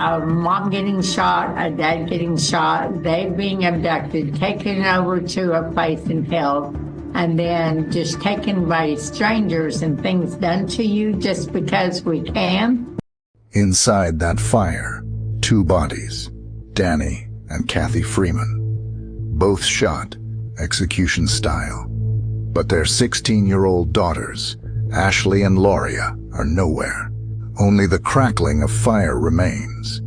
a mom getting shot, a dad getting shot, they being abducted, taken over to a place and held, and then just taken by strangers and things done to you just because we can. Inside that fire, 2 bodies, Danny and Kathy Freeman, both shot, execution style. But their 16-year-old daughters, Ashley and Lauria, are nowhere. Only the crackling of fire remains.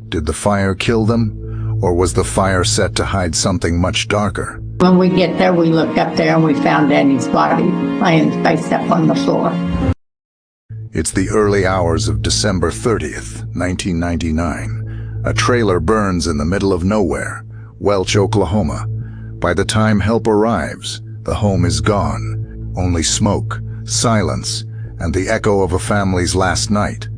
Did the fire kill them, or was the fire set to hide something much darker? When we get there, we looked up there and we found Danny's body laying face up on the floor. It's the early hours of December 30th, 1999. A trailer burns in the middle of nowhere, Welch, Oklahoma. By the time help arrives, the home is gone. Only smoke, silence, and the echo of a family's last night.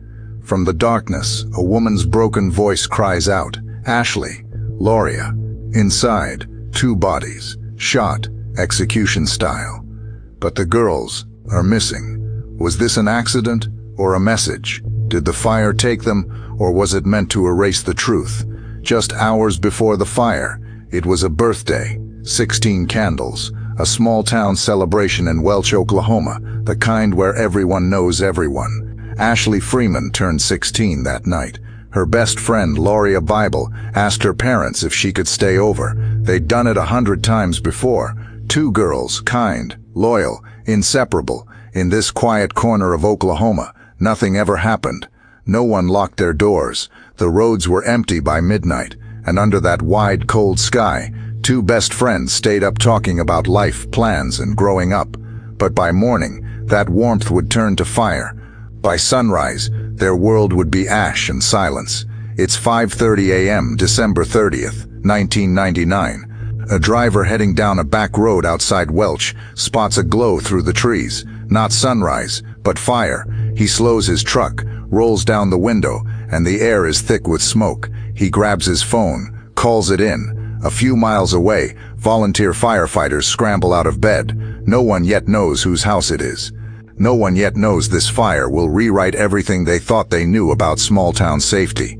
From the darkness, a woman's broken voice cries out, "Ashley, Lauria." Inside, 2 bodies, shot, execution style. But the girls are missing. Was this an accident or a message? Did the fire take them, or was it meant to erase the truth? Just hours before the fire, it was a birthday, 16 candles, a small-town celebration in Welch, Oklahoma, the kind where everyone knows everyone. Ashley Freeman turned 16 that night. Her best friend, Lauria Bible, asked her parents if she could stay over. They'd done it 100 times before. 2 girls, kind, loyal, inseparable. In this quiet corner of Oklahoma, nothing ever happened. No one locked their doors. The roads were empty by midnight, and under that wide, cold sky, 2 best friends stayed up talking about life, plans, and growing up. But by morning, that warmth would turn to fire. By sunrise, their world would be ash and silence. It's 5:30 a.m., December 30th, 1999. A driver heading down a back road outside Welch spots a glow through the trees. Not sunrise, but fire. He slows his truck, rolls down the window, and the air is thick with smoke. He grabs his phone, calls it in. A few miles away, volunteer firefighters scramble out of bed. No one yet knows whose house it is. No one yet knows this fire will rewrite everything they thought they knew about small-town safety.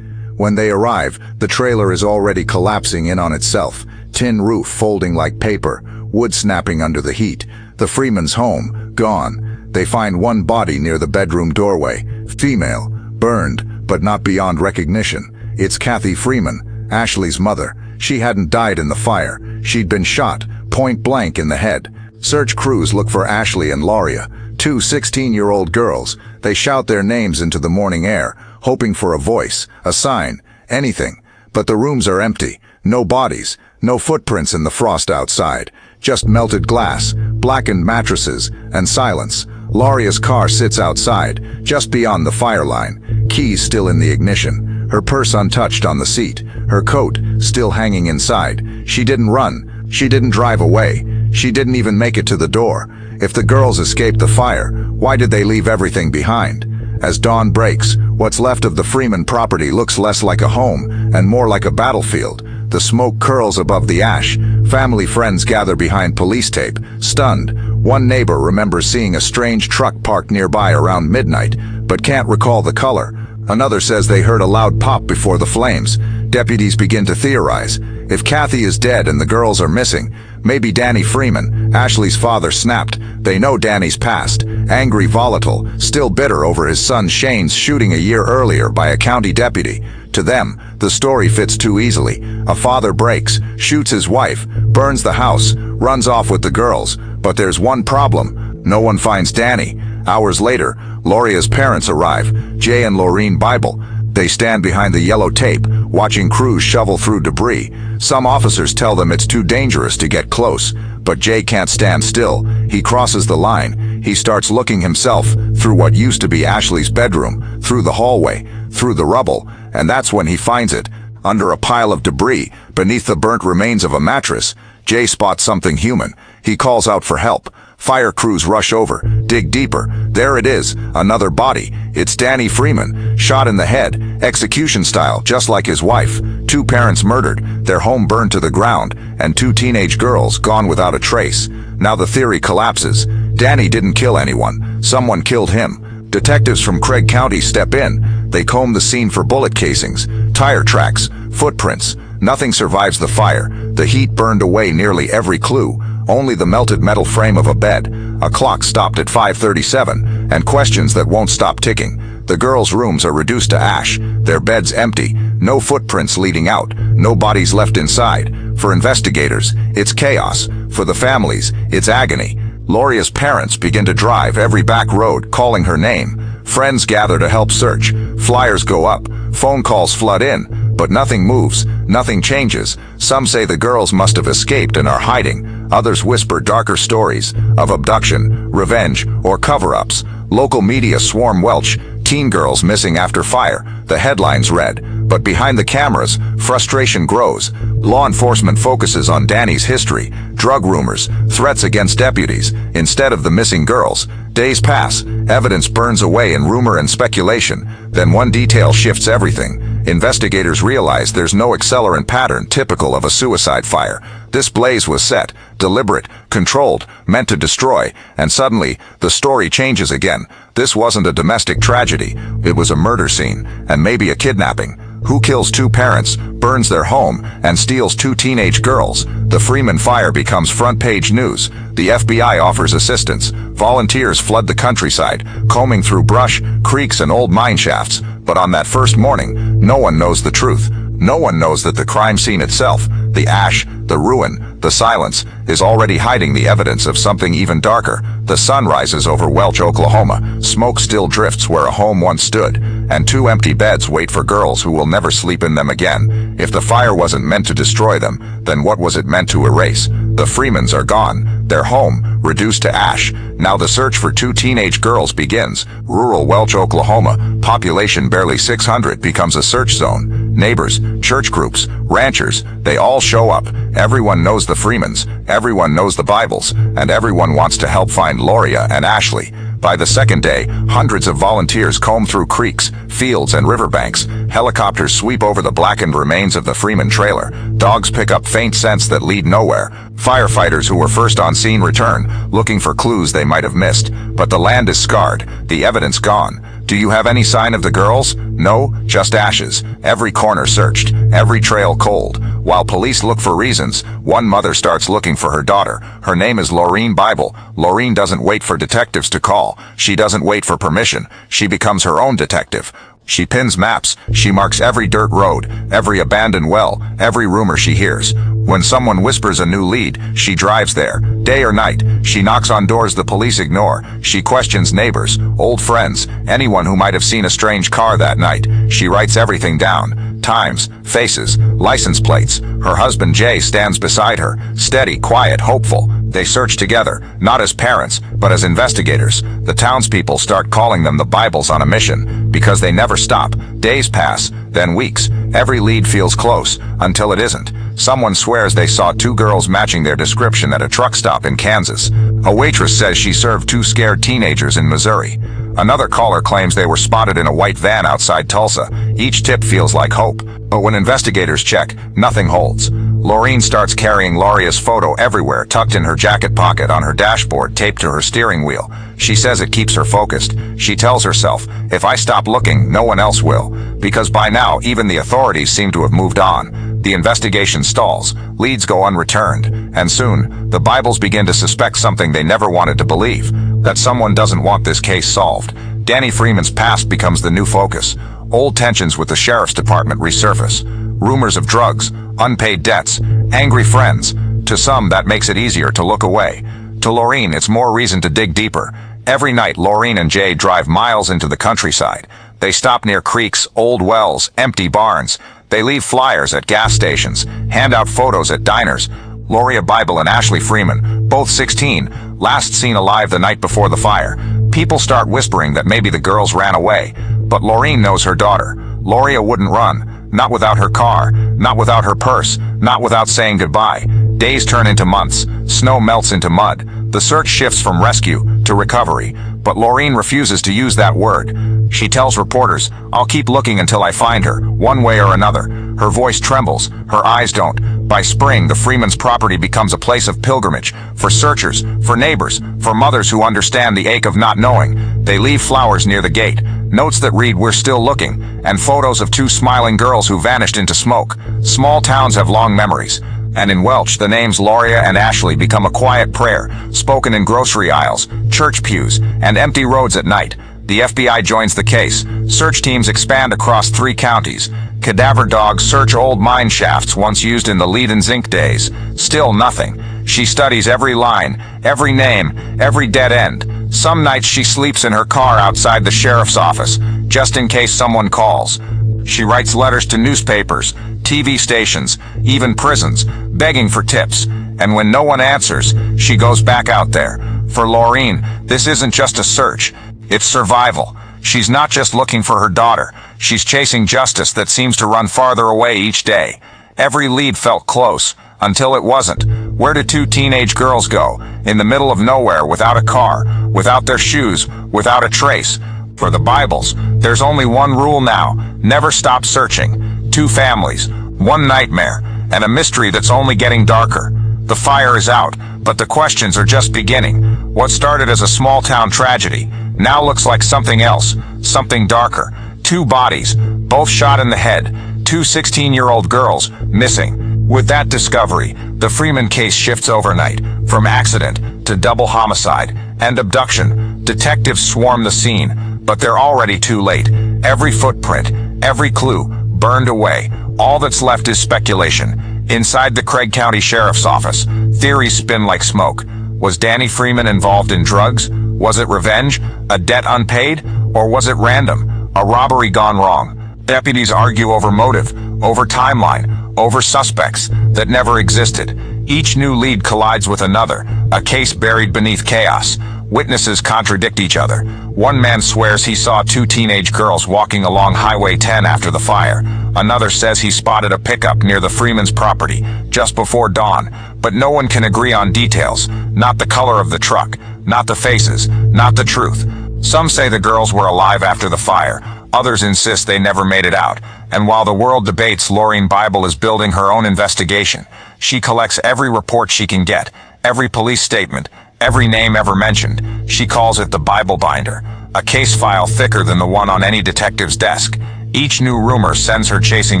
When they arrive, the trailer is already collapsing in on itself, tin roof folding like paper, wood snapping under the heat. The Freeman's home, gone. They find 1 body near the bedroom doorway, female, burned, but not beyond recognition. It's Kathy Freeman, Ashley's mother. She hadn't died in the fire. She'd been shot, point blank in the head. Search crews look for Ashley and Lauria, 2 16-year-old girls. They shout their names into the morning air, hoping for a voice, a sign, anything. But the rooms are empty. No bodies, no footprints in the frost outside. Just melted glass, blackened mattresses, and silence. Lauria's car sits outside, just beyond the fire line, keys still in the ignition. Her purse untouched on the seat, her coat still hanging inside. She didn't run, she didn't drive away, she didn't even make it to the door. If the girls escaped the fire, why did they leave everything behind? As dawn breaks, what's left of the Freeman property looks less like a home and more like a battlefield. The smoke curls above the ash. Family friends gather behind police tape, stunned. One neighbor remembers seeing a strange truck parked nearby around midnight, but can't recall the color. Another says they heard a loud pop before the flames. Deputies begin to theorize. If Kathy is dead and the girls are missing, maybe Danny Freeman, Ashley's father, snapped. They know Danny's past. Angry, volatile, still bitter over his son Shane's shooting a year earlier by a county deputy. To them, the story fits too easily. A father breaks, shoots his wife, burns the house, runs off with the girls. But there's one problem. No one finds Danny. Hours later, Lauria's parents arrive, Jay and Laureen Bible. They stand behind the yellow tape, watching crews shovel through debris. Some officers tell them it's too dangerous to get close, but Jay can't stand still. He crosses the line. He starts looking himself through what used to be Ashley's bedroom, through the hallway, through the rubble, and that's when he finds it. Under a pile of debris, beneath the burnt remains of a mattress, Jay spots something human. He calls out for help. Fire crews rush over, dig deeper. There it is, another body. It's Danny Freeman, shot in the head, execution style, just like his wife. 2 parents murdered, their home burned to the ground, and 2 teenage girls gone without a trace. Now the theory collapses. Danny didn't kill anyone. Someone killed him. Detectives from Craig County step in. They comb the scene for bullet casings, tire tracks, footprints. Nothing survives the fire. The heat burned away nearly every clue. Only the melted metal frame of a bed. A clock stopped at 5:37, and questions that won't stop ticking. The girls' rooms are reduced to ash. Their beds empty. No footprints leading out. No bodies left inside. For investigators, it's chaos. For the families, it's agony. Lauria's parents begin to drive every back road, calling her name. Friends gather to help search. Flyers go up. Phone calls flood in. But nothing moves. Nothing changes. Some say the girls must have escaped and are hiding. Others whisper darker stories of abduction, revenge, or cover-ups. Local media swarm Welch. Teen girls missing after fire. The headlines read. But behind the cameras, frustration grows. Law enforcement focuses on Danny's history, drug rumors, threats against deputies, instead of the missing girls. Days pass. Evidence burns away in rumor and speculation. Then one detail shifts everything. Investigators realize there's no accelerant pattern typical of a suicide fire. This blaze was set, deliberate, controlled, meant to destroy, and suddenly, the story changes again. This wasn't a domestic tragedy. It was a murder scene, and maybe a kidnapping. Who kills two parents, burns their home, and steals two teenage girls? The Freeman fire becomes front-page news. The FBI offers assistance. Volunteers flood the countryside, combing through brush, creeks, and old mine shafts. But on that first morning, no one knows the truth. No one knows that the crime scene itself, the ash, the ruin, the silence, is already hiding the evidence of something even darker. The sun rises over Welch, Oklahoma. Smoke still drifts where a home once stood, and two empty beds wait for girls who will never sleep in them again. If the fire wasn't meant to destroy them, then what was it meant to erase? The Freemans are gone. Their home, reduced to ash. Now the search for two teenage girls begins. Rural Welch, Oklahoma, population barely 600, becomes a search zone. Neighbors, church groups, ranchers, they all show up. Everyone knows the Freemans, everyone knows the Bibles, and everyone wants to help find Lauria and Ashley. By the second day, hundreds of volunteers comb through creeks, fields, and riverbanks. Helicopters sweep over the blackened remains of the Freeman trailer. Dogs pick up faint scents that lead nowhere. Firefighters who were first on scene return, looking for clues they might have missed. But the land is scarred, the evidence gone. Do you have any sign of the girls? No, just ashes. Every corner searched, every trail cold. While police look for reasons, one mother starts looking for her daughter. Her name is Lauria Bible. Lauria doesn't wait for detectives to call. She doesn't wait for permission. She becomes her own detective. She pins maps. She marks every dirt road, every abandoned well, every rumor she hears. When someone whispers a new lead, she drives there. Day or night, she knocks on doors the police ignore. She questions neighbors, old friends, anyone who might have seen a strange car that night. She writes everything down. Times, faces, license plates. Her husband Jay stands beside her, steady, quiet, hopeful. They search together, not as parents, but as investigators. The townspeople start calling them the Bibles on a mission, because they never stop. Days pass, then weeks. Every lead feels close, until it isn't. Someone swears they saw two girls matching their description at a truck stop in Kansas. A waitress says she served two scared teenagers in Missouri. Another caller claims they were spotted in a white van outside Tulsa. Each tip feels like hope. But when investigators check, nothing holds. Lauria starts carrying Lauria's photo everywhere, tucked in her jacket pocket, on her dashboard, taped to her steering wheel. She says it keeps her focused. She tells herself, if I stop looking, no one else will. Because by now, even the authorities seem to have moved on. The investigation stalls, leads go unreturned, and soon, the Bibles begin to suspect something they never wanted to believe, that someone doesn't want this case solved. Danny Freeman's past becomes the new focus. Old tensions with the sheriff's department resurface. Rumors of drugs, unpaid debts, angry friends. To some, that makes it easier to look away. To Lauria, it's more reason to dig deeper. Every night, Lauria and Jay drive miles into the countryside. They stop near creeks, old wells, empty barns. They leave flyers at gas stations, hand out photos at diners. Lauria Bible and Ashley Freeman, both 16, last seen alive the night before the fire. People start whispering that maybe the girls ran away. But Lauria knows her daughter. Lauria wouldn't run. Not without her car. Not without her purse. Not without saying goodbye. Days turn into months. Snow melts into mud. The search shifts from rescue to recovery. But Lauria refuses to use that word. She tells reporters, I'll keep looking until I find her, one way or another. Her voice trembles, her eyes don't. By spring, the Freemans' property becomes a place of pilgrimage, for searchers, for neighbors, for mothers who understand the ache of not knowing. They leave flowers near the gate, notes that read, "We're still looking," and photos of two smiling girls who vanished into smoke. Small towns have long memories. And in Welch, the names Lauria and Ashley become a quiet prayer, spoken in grocery aisles, church pews, and empty roads at night. The FBI joins the case. Search teams expand across 3 counties. Cadaver dogs search old mine shafts once used in the lead and zinc days. Still nothing. She studies every line, every name, every dead end. Some nights she sleeps in her car outside the sheriff's office, just in case someone calls. She writes letters to newspapers, TV stations, even prisons, begging for tips. And when no one answers, she goes back out there. For Laureen, this isn't just a search. It's survival. She's not just looking for her daughter. She's chasing justice that seems to run farther away each day. Every lead felt close, until it wasn't. Where did 2 teenage girls go? In the middle of nowhere, without a car, without their shoes, without a trace. For the Bibles, there's only one rule now: never stop searching. 2 families, 1 nightmare, and a mystery that's only getting darker. The fire is out, but the questions are just beginning. What started as a small-town tragedy now looks like something else, something darker. 2 bodies, both shot in the head, 2 16-year-old girls missing. With that discovery, the Freeman case shifts overnight, from accident to double homicide and abduction. Detectives swarm the scene, but they're already too late. Every footprint, every clue, burned away. All that's left is speculation. Inside the Craig County Sheriff's Office, theories spin like smoke. Was Danny Freeman involved in drugs? Was it revenge? A debt unpaid? Or was it random? A robbery gone wrong? Deputies argue over motive, over timeline, over suspects that never existed. Each new lead collides with another, a case buried beneath chaos. Witnesses contradict each other. One man swears he saw 2 teenage girls walking along Highway 10 after the fire. Another says he spotted a pickup near the Freeman's property just before dawn. But no one can agree on details. Not the color of the truck, not the faces, not the truth. Some say the girls were alive after the fire. Others insist they never made it out. And while the world debates, Laureen Bible is building her own investigation. She collects every report she can get, every police statement, every name ever mentioned. She calls it the Bible binder, a case file thicker than the one on any detective's desk. Each new rumor sends her chasing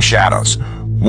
shadows.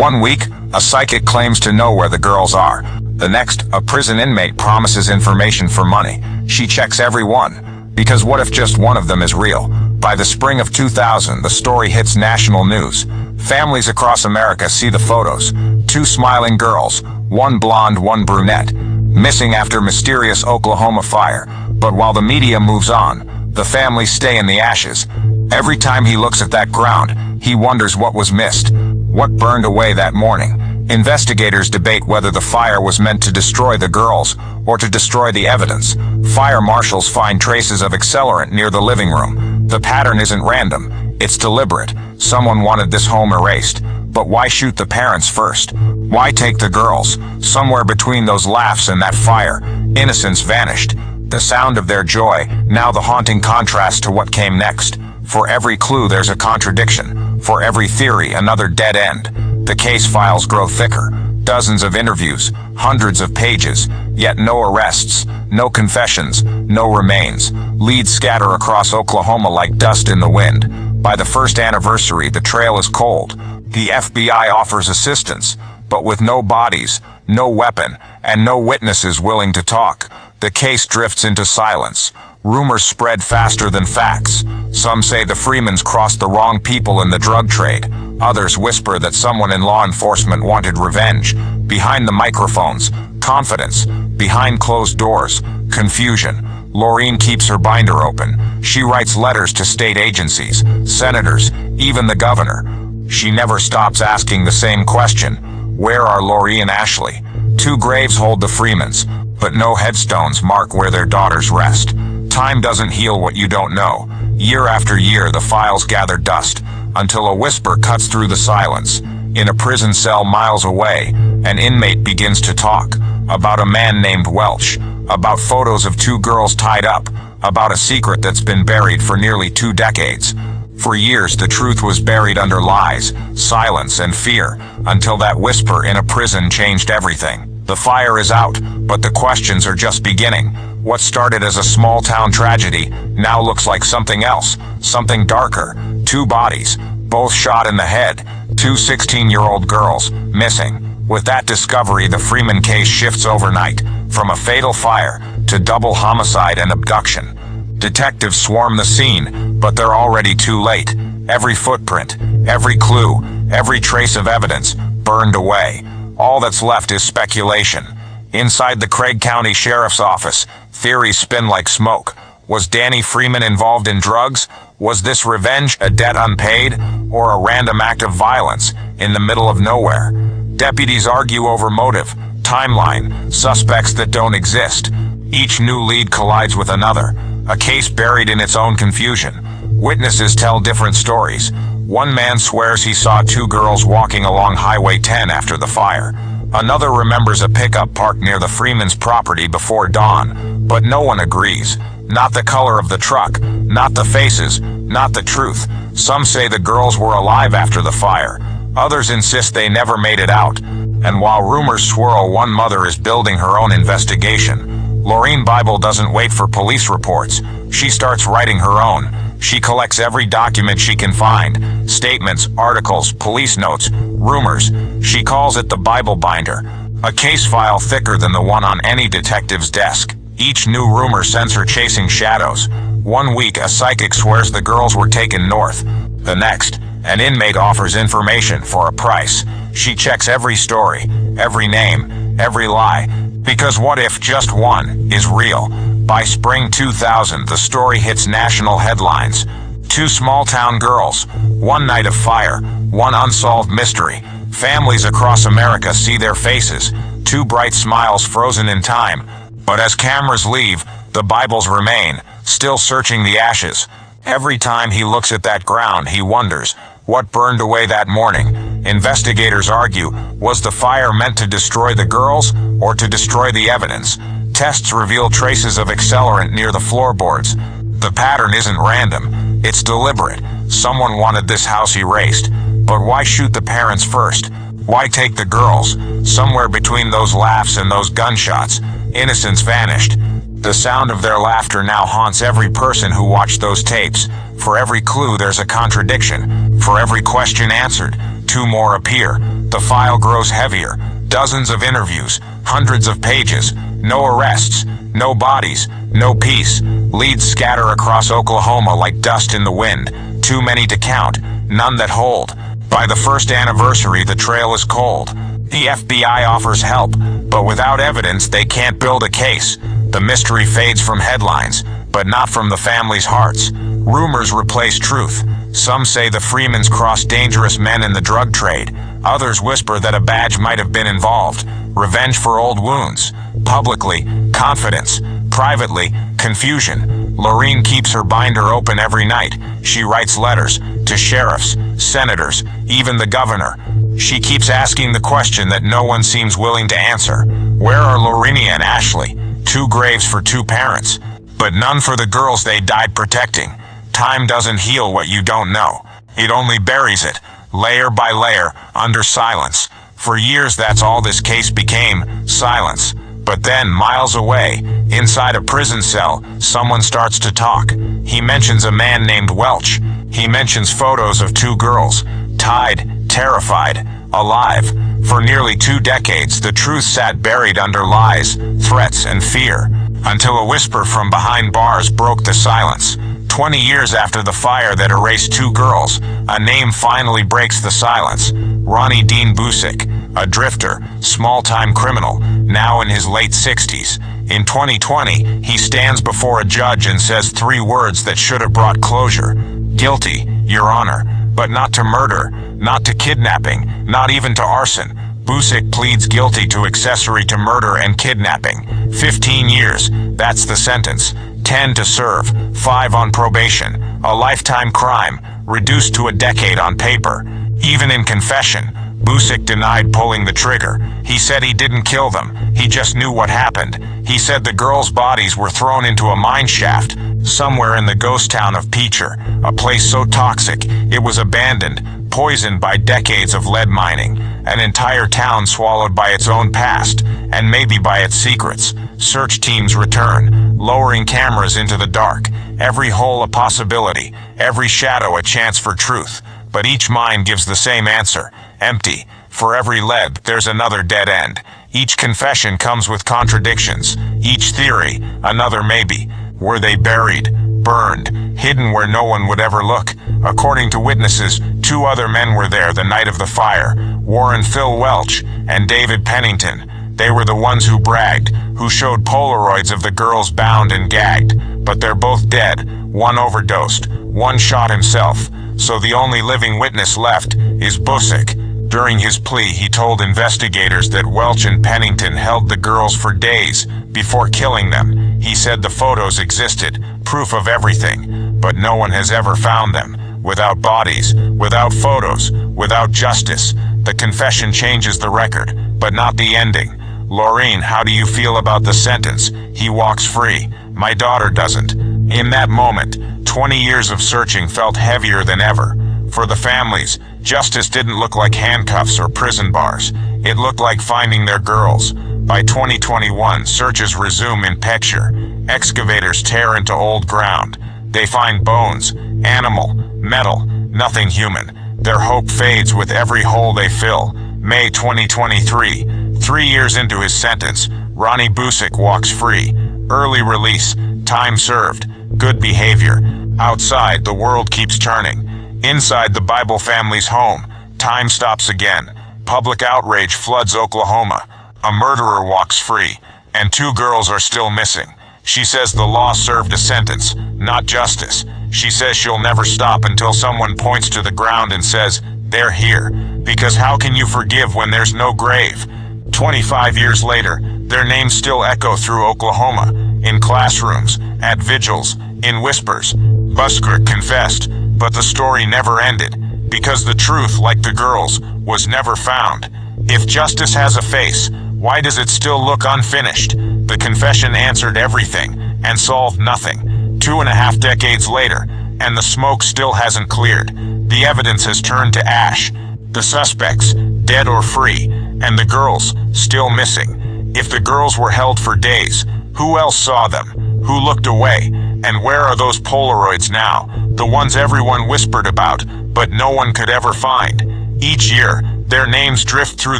One week, a psychic claims to know where the girls are. The next, a prison inmate promises information for money. She checks every one, because what if just one of them is real? By the spring of 2000, the story hits national news. Families across America see the photos. 2 smiling girls, 1 blonde, 1 brunette, missing after mysterious Oklahoma fire. But while the media moves on, the families stay in the ashes. Every time he looks at that ground, he wonders what was missed, what burned away that morning. Investigators debate whether the fire was meant to destroy the girls or to destroy the evidence. Fire marshals find traces of accelerant near the living room. The pattern isn't random, it's deliberate. Someone wanted this home erased. But why shoot the parents first? Why take the girls? Somewhere between those laughs and that fire, innocence vanished. The sound of their joy, now the haunting contrast to what came next. For every clue there's a contradiction. For every theory, another dead end. The case files grow thicker. Dozens of interviews, hundreds of pages, yet no arrests, no confessions, no remains. Leads scatter across Oklahoma like dust in the wind. By the first anniversary, the trail is cold. The FBI offers assistance, but with no bodies, no weapon, and no witnesses willing to talk. The case drifts into silence. Rumors spread faster than facts. Some say the Freemans crossed the wrong people in the drug trade. Others whisper that someone in law enforcement wanted revenge. Behind the microphones, confidence. Behind closed doors, confusion. Laureen keeps her binder open. She writes letters to state agencies, senators, even the governor. She never stops asking the same question. Where are Laurie and Ashley? 2 graves hold the Freemans, but no headstones mark where their daughters rest. Time doesn't heal what you don't know. Year after year, the files gather dust, until a whisper cuts through the silence. In a prison cell miles away, an inmate begins to talk about a man named Welch, about photos of 2 girls tied up, about a secret that's been buried for nearly 2 decades. For years, the truth was buried under lies, silence, and fear, until that whisper in a prison changed everything. The fire is out, but the questions are just beginning. What started as a small-town tragedy now looks like something else, something darker. 2 bodies, both shot in the head, 2 16-year-old girls, missing. With that discovery, the Freeman case shifts overnight, from a fatal fire to double homicide and abduction. Detectives swarm the scene, but they're already too late. Every footprint, every clue, every trace of evidence burned away. All that's left is speculation. Inside the Craig County Sheriff's Office, theories spin like smoke. Was Danny Freeman involved in drugs? Was this revenge, a debt unpaid, or a random act of violence in the middle of nowhere? Deputies argue over motive, timeline, suspects that don't exist. Each new lead collides with another, a case buried in its own confusion. Witnesses tell different stories. One man swears he saw 2 girls walking along Highway 10 after the fire. Another remembers a pickup parked near the Freeman's property before dawn, but no one agrees. Not the color of the truck, not the faces, not the truth. Some say the girls were alive after the fire. Others insist they never made it out. And while rumors swirl, one mother is building her own investigation. Lauria Bible doesn't wait for police reports. She starts writing her own. She collects every document she can find. Statements, articles, police notes, rumors. She calls it the Bible binder. A case file thicker than the one on any detective's desk. Each new rumor sends her chasing shadows. One week, a psychic swears the girls were taken north. The next, an inmate offers information for a price. She checks every story, every name, every lie. Because what if just one is real? By spring 2000, the story hits national headlines. 2 small-town girls, 1 night of fire, 1 unsolved mystery. Families across America see their faces, 2 bright smiles frozen in time. But as cameras leave, the Bibles remain, still searching the ashes. Every time he looks at that ground, he wonders, what burned away that morning? Investigators argue, was the fire meant to destroy the girls, or to destroy the evidence? Tests reveal traces of accelerant near the floorboards. The pattern isn't random, it's deliberate. Someone wanted this house erased. But why shoot the parents first? Why take the girls? Somewhere between those laughs and those gunshots, innocence vanished. The sound of their laughter now haunts every person who watched those tapes. For every clue, there's a contradiction. For every question answered, 2 more appear. The file grows heavier. Dozens of interviews, hundreds of pages. No arrests, no bodies, no peace. Leads scatter across Oklahoma like dust in the wind. Too many to count, none that hold. By the first anniversary, the trail is cold. The FBI offers help, but without evidence, they can't build a case. The mystery fades from headlines, but not from the families' hearts. Rumors replace truth. Some say the Freemans crossed dangerous men in the drug trade. Others whisper that a badge might have been involved. Revenge for old wounds. Publicly, confidence. Privately, confusion. Lauria keeps her binder open every night. She writes letters to sheriffs, senators, even the governor. She keeps asking the question that no one seems willing to answer. Where are Lauria and Ashley? 2 graves for 2 parents, but none for the girls they died protecting. Time doesn't heal what you don't know. It only buries it, layer by layer, under silence. For years, that's all this case became, silence. But then, miles away, inside a prison cell, someone starts to talk. He mentions a man named Welch. He mentions photos of 2 girls, tied, terrified, alive. For nearly 2 decades, the truth sat buried under lies, threats, and fear, until a whisper from behind bars broke the silence. 20 years after the fire that erased 2 girls, a name finally breaks the silence. Ronnie Dean Busick, a drifter, small-time criminal, now in his late 60s. In 2020, he stands before a judge and says 3 words that should have brought closure. Guilty, Your Honor, but not to murder, not to kidnapping, not even to arson. Busick pleads guilty to accessory to murder and kidnapping. 15 years, that's the sentence. 10 to serve, 5 on probation. A lifetime crime, reduced to a decade on paper. Even in confession, Busick denied pulling the trigger. He said he didn't kill them, he just knew what happened. He said the girls' bodies were thrown into a mine shaft, somewhere in the ghost town of Peacher, a place so toxic it was abandoned, poisoned by decades of lead mining, an entire town swallowed by its own past, and maybe by its secrets. Search teams return, lowering cameras into the dark, every hole a possibility, every shadow a chance for truth. But each mine gives the same answer: empty. For every lead, there's another dead end. Each confession comes with contradictions. Each theory, another maybe. Were they buried, burned, hidden where no one would ever look? According to witnesses, 2 other men were there the night of the fire: Warren Phil Welch and David Pennington. They were the ones who bragged, who showed Polaroids of the girls bound and gagged. But they're both dead. One overdosed, one shot himself. So the only living witness left is Busick. During his plea, he told investigators that Welch and Pennington held the girls for days before killing them. He said the photos existed, proof of everything, but no one has ever found them. Without bodies, without photos, without justice, the confession changes the record, but not the ending. Laureen, how do you feel about the sentence? He walks free. My daughter doesn't. In that moment, 20 years of searching felt heavier than ever. For the families, justice didn't look like handcuffs or prison bars. It looked like finding their girls. By 2021, searches resume in Peckshire. Excavators tear into old ground. They find bones, animal, metal, nothing human. Their hope fades with every hole they fill. May 2023, 3 years into his sentence, Ronnie Busick walks free. Early release, time served, good behavior. Outside, the world keeps turning. Inside the Bible family's home, time stops again. Public outrage floods Oklahoma. A murderer walks free, and 2 girls are still missing. She says the law served a sentence, not justice. She says she'll never stop until someone points to the ground and says, they're here. Because how can you forgive when there's no grave? 25 years later, their names still echo through Oklahoma, in classrooms, at vigils, in whispers. Busick confessed, but the story never ended, because the truth, like the girls, was never found. If justice has a face, why does it still look unfinished? The confession answered everything, and solved nothing. 2.5 decades later, and the smoke still hasn't cleared. The evidence has turned to ash. The suspects, dead or free, and the girls, still missing. If the girls were held for days, who else saw them? Who looked away? And where are those Polaroids now? The ones everyone whispered about, but no one could ever find. Each year, their names drift through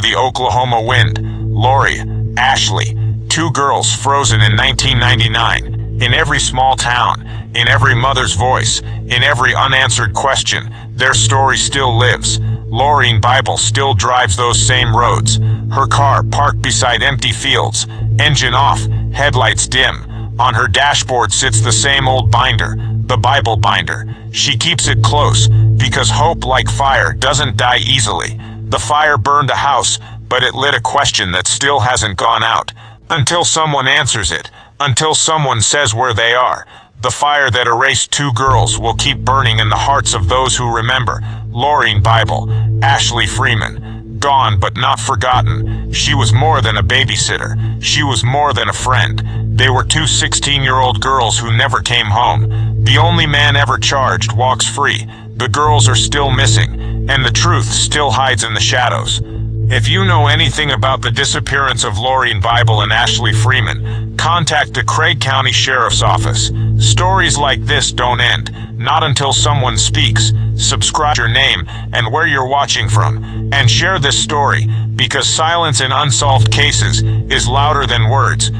the Oklahoma wind. Lauria, Ashley, 2 girls frozen in 1999. In every small town, in every mother's voice, in every unanswered question, their story still lives. Laureen Bible still drives those same roads. Her car parked beside empty fields, engine off, headlights dim. On her dashboard sits the same old binder, the Bible binder. She keeps it close, because hope, like fire, doesn't die easily. The fire burned a house, but it lit a question that still hasn't gone out. Until someone answers it, until someone says where they are, the fire that erased 2 girls will keep burning in the hearts of those who remember. Laureen Bible, Ashley Freeman, gone but not forgotten. She was more than a babysitter. She was more than a friend. They were 2 16-year-old girls who never came home. The only man ever charged walks free. The girls are still missing, and the truth still hides in the shadows. If you know anything about the disappearance of Laureen Bible and Ashley Freeman, contact the Craig County Sheriff's Office. Stories like this don't end, not until someone speaks. Subscribe your name and where you're watching from, and share this story, because silence in unsolved cases is louder than words.